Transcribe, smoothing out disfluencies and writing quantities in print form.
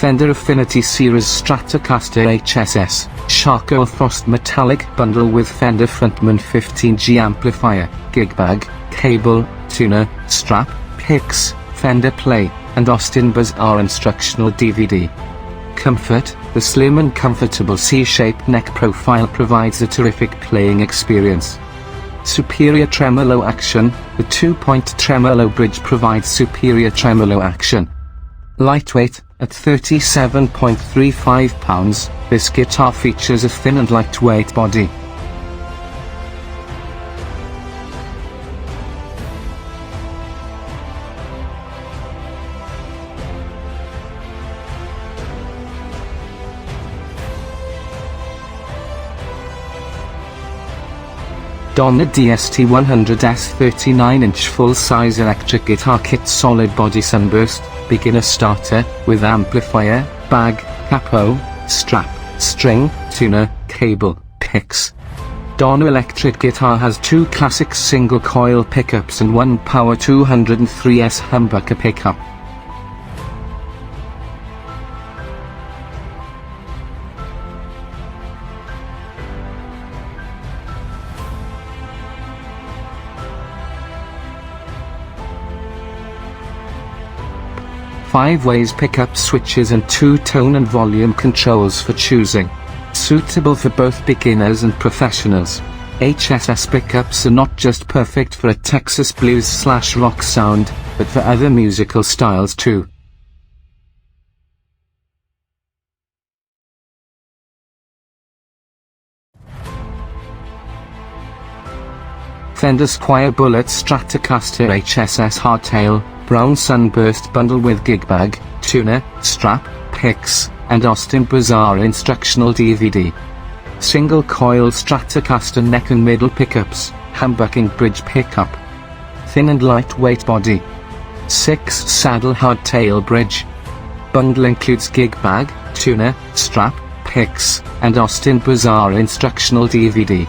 Fender Affinity Series Stratocaster HSS, Charcoal Frost Metallic Bundle with Fender Frontman 15G Amplifier, gig bag, cable, tuner, strap, picks, Fender Play, and Austin Bazaar instructional DVD. Comfort: the slim and comfortable C-shaped neck profile provides a terrific playing experience. Superior tremolo action: the 2-point tremolo bridge provides superior tremolo action. Lightweight: at 37.35 pounds, this guitar features a thin and lightweight body. Donner DST 100S 39-inch full-size electric guitar kit, solid body sunburst, beginner starter, with amplifier, bag, capo, strap, string, tuner, cable, picks. Donner electric guitar has 2 classic single coil pickups and 1 Power 203S humbucker pickup. Five-ways pickup switches and 2 tone and volume controls for choosing. Suitable for both beginners and professionals. HSS pickups are not just perfect for a Texas blues/rock sound, but for other musical styles too. Fender Squier Bullet Stratocaster HSS Hardtail, brown sunburst bundle with gig bag, tuner, strap, picks, and Austin Bazaar instructional DVD. Single coil Stratocaster neck and middle pickups, humbucking bridge pickup. Thin and lightweight body. 6 saddle hardtail bridge. Bundle includes gig bag, tuner, strap, picks, and Austin Bazaar instructional DVD.